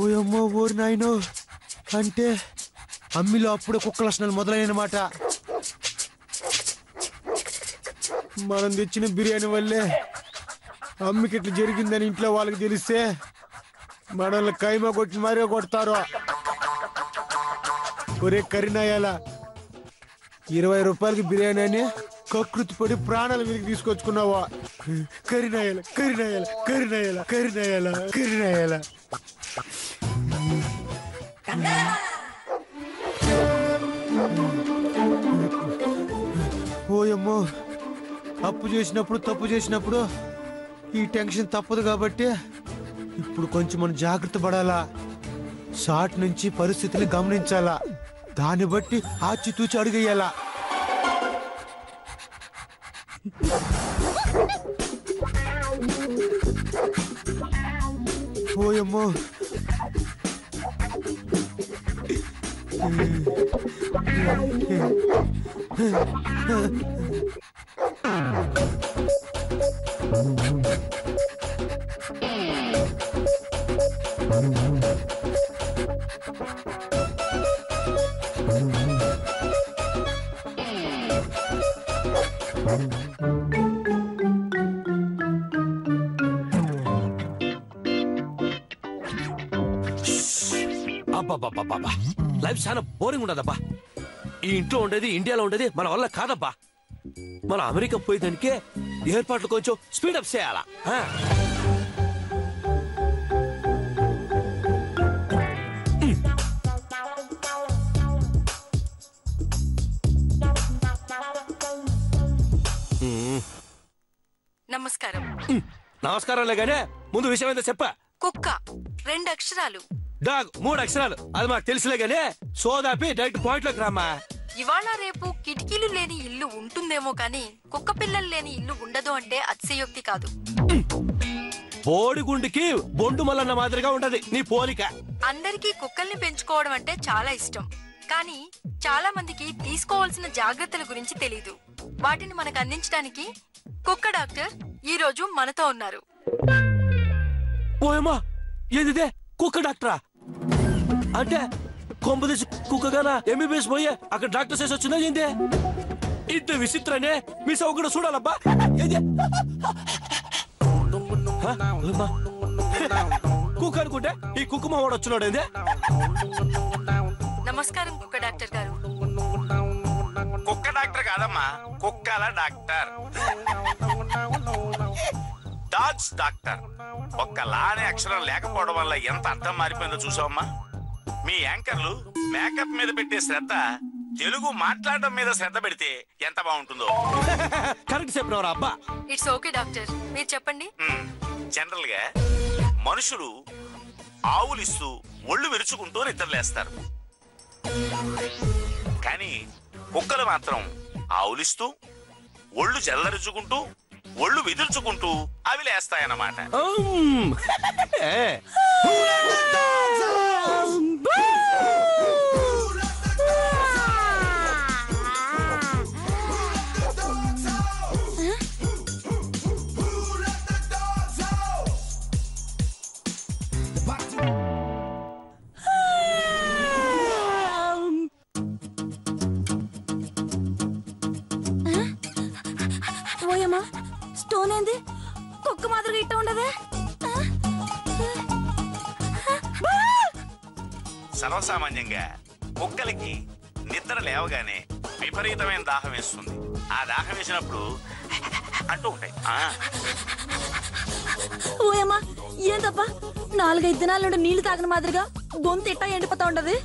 ఓయమ్మో ఓరి నాయనో, అంటే అమ్మిలో అప్పుడే కుక్క లక్షణాలు మొదలైనమాట. మనం తెచ్చిన బిర్యానీ వల్లే అమ్మికి ఇట్లా జరిగిందని ఇంట్లో వాళ్ళకి తెలిస్తే మనల్ని కైమా కొట్టి మరీ కొడతారు. ఒరే కరినాయాల, 20 రూపాయలకి బిర్యానీ అని కకృతి పడి ప్రాణాల మీదకి తీసుకొచ్చుకున్నావా? కరినాయాల కరినాయాల కరినాయాల కరినాయాల కరినాయాల. ఓయమ్మో, అప్పు చేసినప్పుడు తప్పు చేసినప్పుడు ఈ టెన్షన్ తప్పదు కాబట్టి ఇప్పుడు కొంచెం మనం జాగ్రత్త పడాలా. షార్ట్ నుంచి పరిస్థితిని గమనించాలా, దాన్ని బట్టి ఆచితూచి అడుగేయాలా. ఓయమ్మో, లైఫ్ చాలా బోరింగ్ ఉండదబ్బా. ఈ ఇంట్లో ఉండేది ఇండియాలో ఉండేది మన వల్ల కాదబ్బా. మన అమెరికా పోయేదానికే ఏర్పాట్లు కొంచెం స్పీడప్ చేయాలా. నమస్కారం. నమస్కారంలే గానే ముందు విషయం ఏందో చెప్పా. కుక్క 2 అక్షరాలు, డాగ్ 3 అక్షరాలు. అది మాకు తెలుసులే గానే సోదాపి డైరెక్ట్ పాయింట్ లోకి రామ్మా. ఇవాళ రేపు కిటికీలు లేని ఇల్లు ఉంటుందేమో కానీ కుక్క పిల్లలు లేని ఇల్లు ఉండదు అంటే అతిశయోక్తి కాదు. బోడిగుండికి బొండు మల్లన్న మాదిరిగా ఉంటది నీ పోలిక. అందరికీ కుక్కల్ని పెంచుకోవడం అంటే చాలా ఇష్టం, కానీ చాలా మందికి తీసుకోవాల్సిన జాగ్రత్తల గురించి తెలీదు. వాటిని మనకు అందించడానికి కుక్క డాక్టర్ ఈ రోజు మనతో ఉన్నారు. ఓయమ్మా, ఏదిదే కుక్క డాక్టరా? అంటే కొంపదీసి కుక్కగానా ఎంబీబీఎస్ పోయే అక్కడ డాక్టర్ చేసి వచ్చిందా ఏందే? ఇంత విచిత్రనే మీ సౌకర్యం చూడాలబ్బా. కుక్క అనుకుంటే ఈ కుక్క మావాడు వచ్చినాడు ఏందే? నమస్కారం కుక్క డాక్టర్ గారు. కుక్క డాక్టర్ కాదమ్మా, కుక్కల డాక్టర్, డాగ్స్ డాక్టర్. ఒక్క లా అనే అక్షరం లేకపోవడం వల్ల ఎంత అర్థం మారిపోయిందో చూసావమ్మా. మీ యాంకర్లు మేకప్ మీద పెట్టే శ్రద్ధ తెలుగు మాట్లాడడం మీద శ్రద్ధ పెడితే ఎంత బాగుంటుందో. కరెక్ట్ చెప్పినవరా అబ్బా. ఇట్స్ ఓకే డాక్టర్, మీరు చెప్పండి. జనరల్ గా మనుషులు ఆవులిస్తూ ఒళ్ళు విరుచుకుంటూ నిద్రలేస్తారు, కానీ కుక్కలు మాత్రం ఆవులిస్తూ ఒళ్ళు జల్లరుచుకుంటూ ఒళ్ళు విదుర్చుకుంటూ అవి లేస్తాయన్నమాట. ఓయమ్మా, స్టోన్ ఏంది కుక్క మాదిరిగా ఇట్ట ఉండదే? సర్వసామాన్యంగా కుక్కలకి నిద్ర లేవగానే విపరీతమైన దాహం వేస్తుంది. ఆ దాహం వేసినప్పుడు అంటూ ఉంటాయి. ఓయమ్మా, ఏందబ్బా 4-5 దినాల నుండి నీళ్లు తాగిన మాదిరిగా గొంతు ఇట్ట ఎండిపోతా ఉండదు?